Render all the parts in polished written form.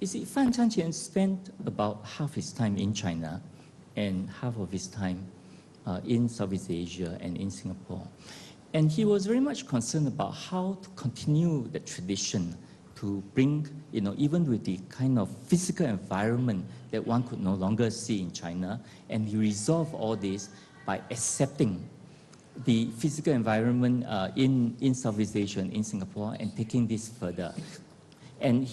You see, Fan昌spent about half his time in China and half of his time in Southeast Asia and in Singapore. And he was very much concerned about how to continue the tradition to bring, even with the kind of physical environment that one could no longer see in China. And he resolved all this by accepting the physical environment in Southeast Asia and in Singapore and taking this further. And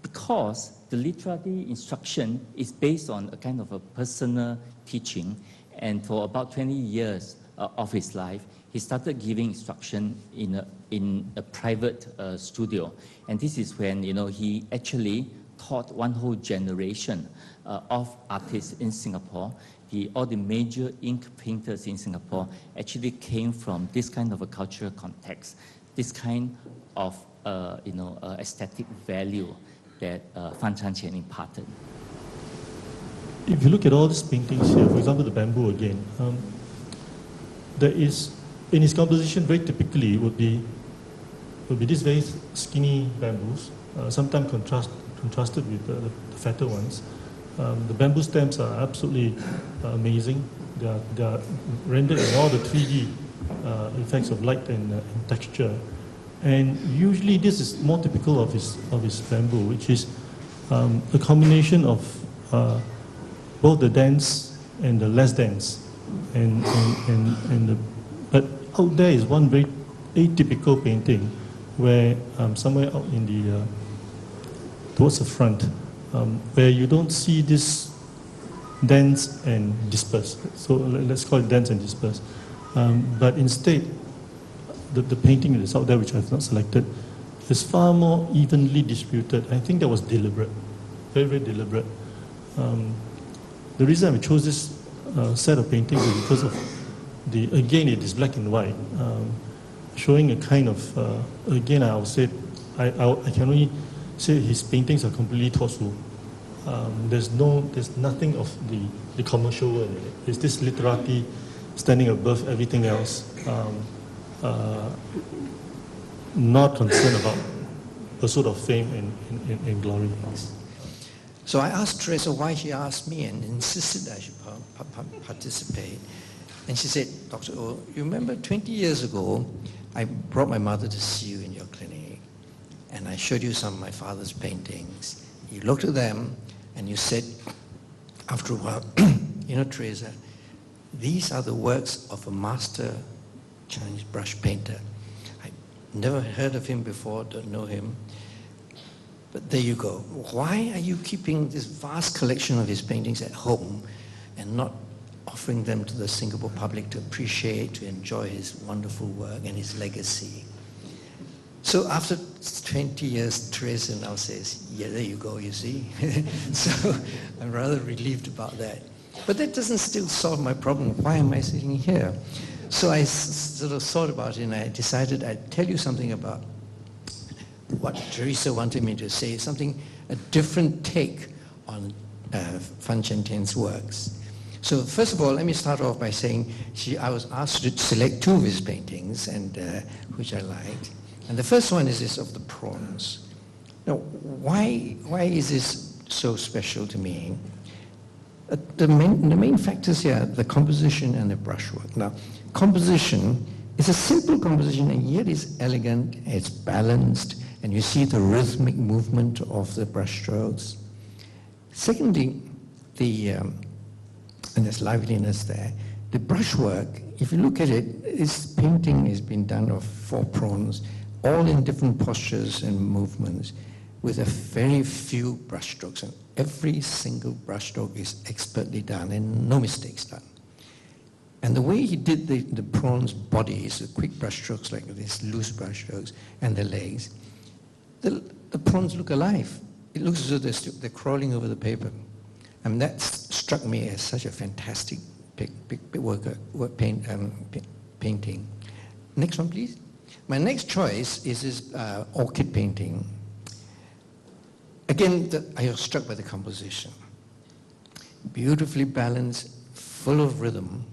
because the literati instruction is based on a kind of a personal teaching, and for about 20 years of his life, he started giving instruction in a private studio. And this is when, he actually taught one whole generation of artists in Singapore. All the major ink painters in Singapore actually came from this kind of a cultural context, this kind of aesthetic value that Fan昌imparted. If you look at all these paintings here, for example, the bamboo again, there is, in his composition, very typically would be these very skinny bamboos, sometimes contrasted with the fatter ones. The bamboo stems are absolutely amazing. They are rendered in all the 3D effects of light and texture. And usually this is more typical of his bamboo, which is a combination of both the dense and the less dense. But out there is one very atypical painting where somewhere out in the towards the front, where you don't see this dense and dispersed. So let's call it dense and dispersed. But instead, the painting that is out there, which I've not selected, is far more evenly distributed. I think that was deliberate, very, very deliberate. The reason I chose this set of paintings is because of again, it is black and white, showing a kind of, again, I would say, I can only say his paintings are completely torso. There's nothing of the commercial world in it. It's this literati standing above everything else, not concerned about pursuit of fame and glory. So I asked Teresa why she asked me and insisted that I should participate. And she said, Dr. Oh, you remember 20 years ago, I brought my mother to see you in your clinic, and I showed you some of my father's paintings. You looked at them, and you said, after a while, Teresa, these are the works of a master Chinese brush painter. I never heard of him before, don't know him. But there you go. Why are you keeping this vast collection of his paintings at home and not offering them to the Singapore public to appreciate, to enjoy his wonderful work and his legacy? So after 20 years, Teresa now says, yeah, there you go, you see. So I'm rather relieved about that. But that doesn't still solve my problem. Why am I sitting here? So I sort of thought about it, and I decided I'd tell you something about what Teresa wanted me to say, a different take on Fan Tien's works. So first of all, let me start off by saying I was asked to select two of his paintings, and which I liked. And the first one is this of the prawns. Now, why is this so special to me? The main factors here, the composition and the brushwork. Now, composition is a simple composition, and yet it's elegant, it's balanced, and you see the rhythmic movement of the brushstrokes. Secondly, and there's liveliness there. The brushwork, if you look at it, this painting has been done of 4 prawns, all in different postures and movements, with a very few brushstrokes. And every single brushstroke is expertly done and no mistakes done. And the way he did the prawns' bodies, the quick brushstrokes like these loose brushstrokes, and the legs, the prawns look alive. It looks as though they're crawling over the paper. And that struck me as such a fantastic painting. Next one, please. My next choice is this orchid painting. Again, I was struck by the composition. Beautifully balanced, full of rhythm.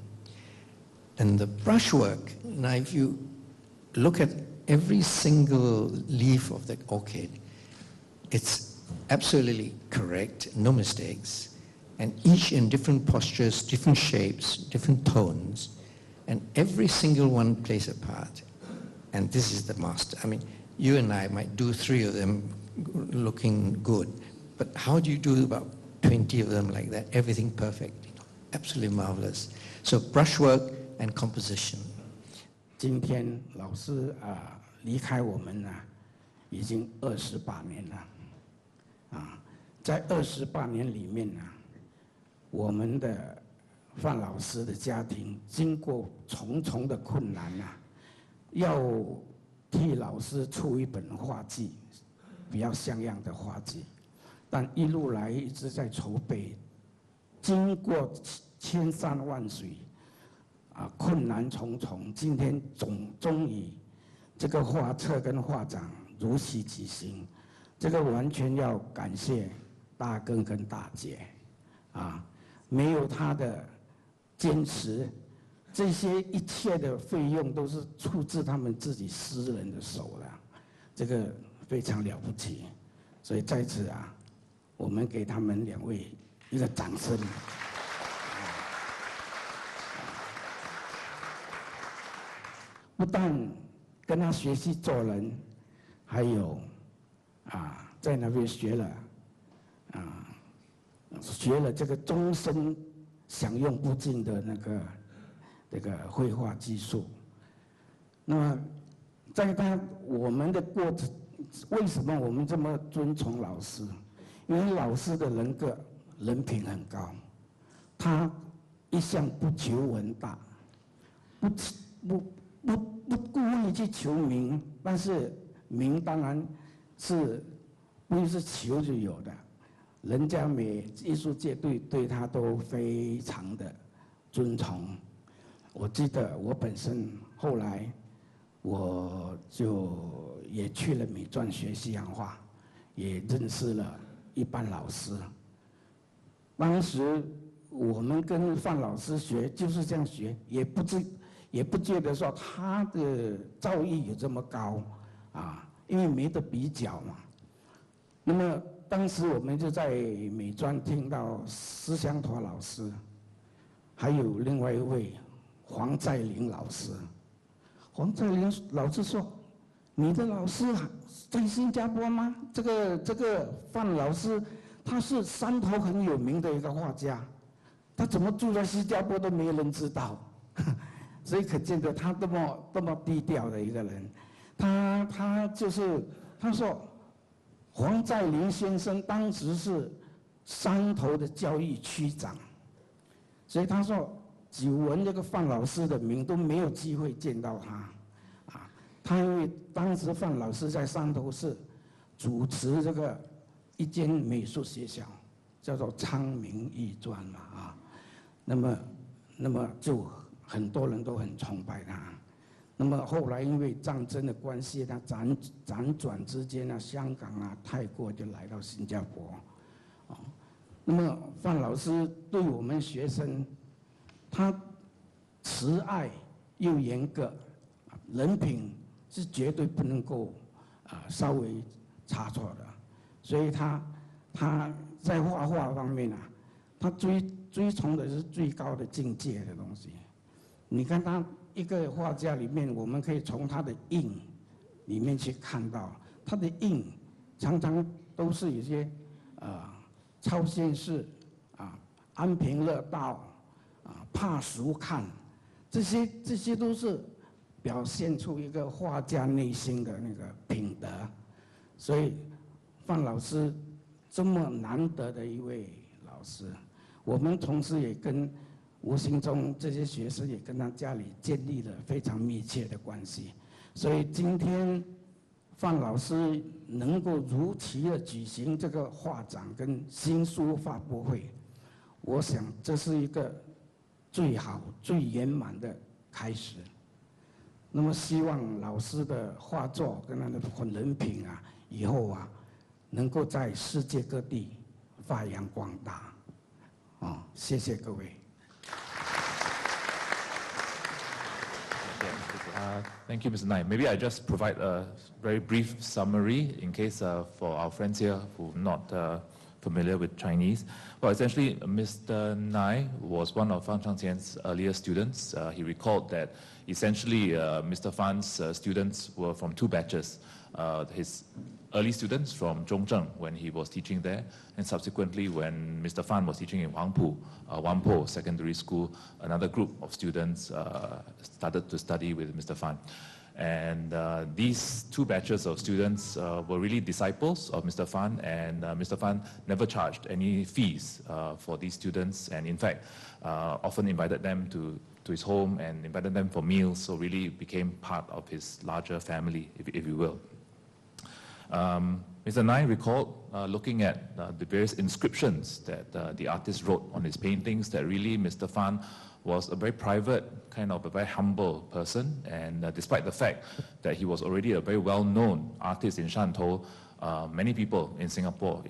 And the brushwork, now if you look at every single leaf of the orchid, it's absolutely correct, no mistakes, and each in different postures, different shapes, different tones, and every single one plays a part. And this is the master. I mean, you and I might do 3 of them looking good, but how do you do about 20 of them like that? Everything perfect, absolutely marvelous. So brushwork and composition. 今天老师离开我们呢，已经28年了，在28年里面呢，我们的范老师的家庭经过重重的困难要替老师出一本画集，比较像样的画集，但一路来一直在筹备，经过千山万水，困难重重，今天终于这个画册跟画展如期举行，这个完全要感谢大根跟大姐，没有他的坚持，这些一切的费用都是出自他们自己私人的手了，这个非常了不起，所以在此我们给他们2位一个掌声。不但跟他学习做人，还有在那边学了这个终身享用不尽的这个绘画技术。那么在我们的过程，为什么我们这么尊崇老师？因为老师的人品很高，他一向不求闻大，不故意去求名，但是名当然是不是求就有的。人家艺术界对他都非常的尊崇。我记得我本身后来我就也去了美专学西洋画，也认识了一班老师。当时我们跟范老师学就是这样学，也不觉得说他的造诣有这么高因为没得比较嘛。那么当时我们就在美专听到施香陀老师，还有另外一位黄在林老师。黄在林老师说：“你的老师在新加坡吗？这个范老师，他是山头很有名的一个画家，他怎么住在新加坡都没人知道。”所以可见得他多么低调的一个人，他说，黄在林先生当时是山头的教育区长，所以他说久闻这个范老师的名都没有机会见到他，他因为当时范老师在山头是主持这个一间美术学校，叫做昌明艺专嘛那么就。很多人都很崇拜他，那么后来因为战争的关系，他辗转之间香港泰国就来到新加坡，那么范老师对我们学生，他慈爱又严格，人品是绝对不能够稍微差错的，所以他在画画方面他追崇的是最高的境界的东西。你看他一个画家里面，我们可以从他的印里面去看到，他的印常常都是有些超现实安贫乐道怕俗看，这些都是表现出一个画家内心的那个品德。所以范老师这么难得的一位老师，我们同时也无形中这些学生也跟他家里建立了非常密切的关系，所以今天范老师能够如期的举行这个画展跟新书发布会，我想这是一个最好最圆满的开始。那么希望老师的画作跟他的人品以后能够在世界各地发扬光大。谢谢各位。谢谢。Thank you, Mr. Nai. Maybe I just provide a very brief summary in case for our friends here who are not familiar with Chinese. Well, essentially, Mr. Nai was one of Fan Chang's earlier students. He recalled that essentially Mr. Fan's students were from two batches. His early students from Zhongzheng when he was teaching there, and subsequently when Mr. Fan was teaching in Wangpo Secondary School, another group of students started to study with Mr. Fan. And these two batches of students were really disciples of Mr. Fan, and Mr. Fan never charged any fees for these students, and in fact often invited them to his home and invited them for meals, so really became part of his larger family, if you will. Mr. Nai recalled looking at the various inscriptions that the artist wrote on his paintings, that really Mr. Fan was a very private, kind of a very humble person, and despite the fact that he was already a very well-known artist in Shantou, many people in Singapore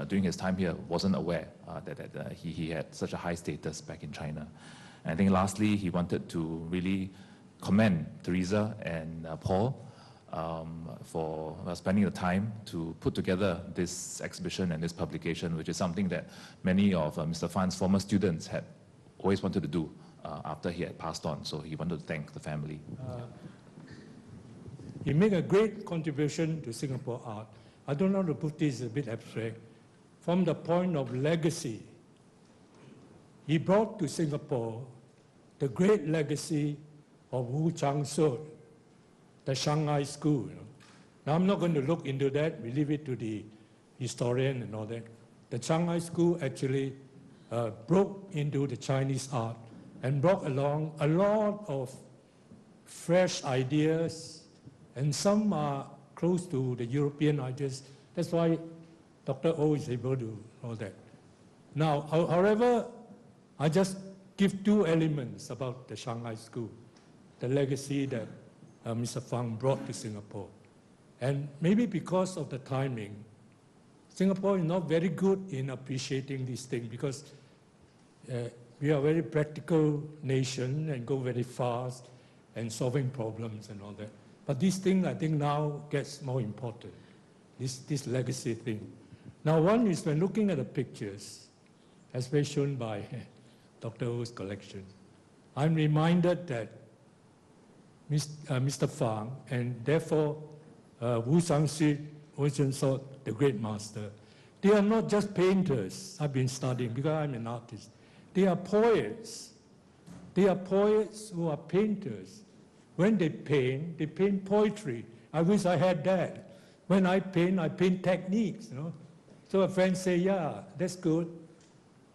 during his time here wasn't aware that he had such a high status back in China. And I think lastly, he wanted to really commend Teresa and Paul for spending the time to put together this exhibition and this publication, which is something that many of Mr. Fan's former students had always wanted to do after he had passed on. So he wanted to thank the family. He made a great contribution to Singapore art. I don't know how to put this a bit abstract. From the point of legacy, he brought to Singapore the great legacy of Wu Chang Shou, the Shanghai school. Now, I'm not going to look into that. We leave it to the historian and all that. The Shanghai school actually broke into the Chinese art and brought along a lot of fresh ideas, and some are close to the European ideas. That's why Dr. O is able to know that. Now, however, I just give two elements about the Shanghai school, the legacy that Mr. Fang brought to Singapore. And maybe because of the timing, Singapore is not very good in appreciating these things, because we are a very practical nation and go very fast and solving problems and all that. But this thing, I think, now gets more important, this legacy thing. Now, one is when looking at the pictures, as was shown by Dr. O's collection, I'm reminded that Mr. Fang, and therefore Wu Shangxi, the great master, they are not just painters. I've been studying because I'm an artist. They are poets. They are poets who are painters. When they paint poetry. I wish I had that. When I paint techniques, you know. So a friend say, yeah, that's good.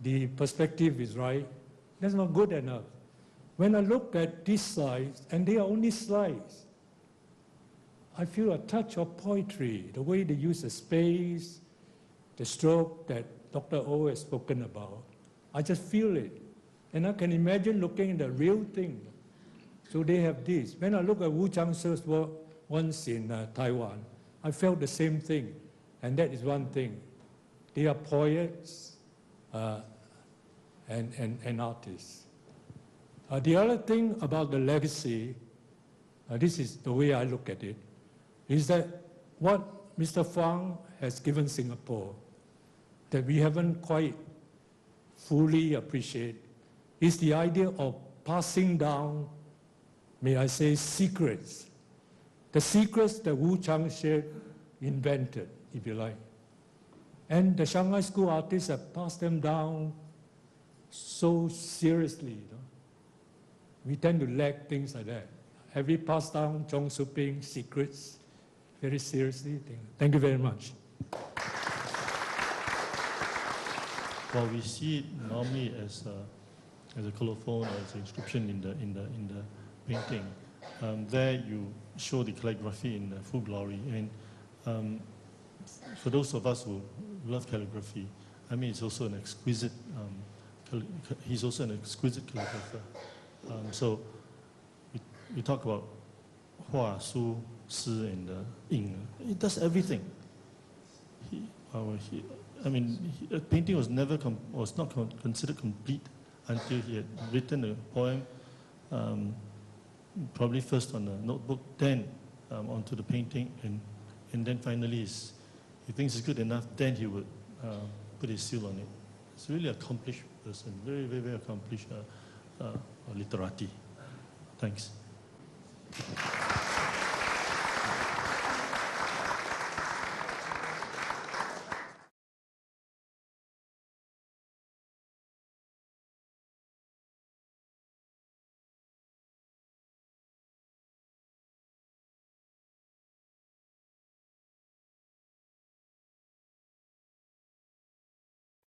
The perspective is right. That's not good enough. When I look at these slides, and they are only slides, I feel a touch of poetry, the way they use the space, the stroke that Dr. O has spoken about. I just feel it. And I can imagine looking at the real thing. So they have this. When I look at Wu Changshou's work once in Taiwan, I felt the same thing. And that is one thing. They are poets and artists. The other thing about the legacy, this is the way I look at it, is that what Mr. Fang has given Singapore that we haven't quite fully appreciated is the idea of passing down, may I say, secrets. The secrets that Wu Changxi invented, if you like. And the Shanghai school artists have passed them down so seriously. You know? We tend to lack things like that. Have we passed down Zhong Shuping secrets very seriously? Thank you very much. Well, we see it normally as a colophon or as an inscription in the painting. There you show the calligraphy in full glory. And for those of us who love calligraphy, I mean, it's also an exquisite. He's also an exquisite calligrapher. So we talk about Hua, Su, Si, and Ying. He does everything. Painting was not considered complete until he had written a poem probably first on a notebook, then onto the painting, and then finally, he thinks it's good enough, then he would put his seal on it. It's a really accomplished person, very, very, very accomplished literati. Thanks.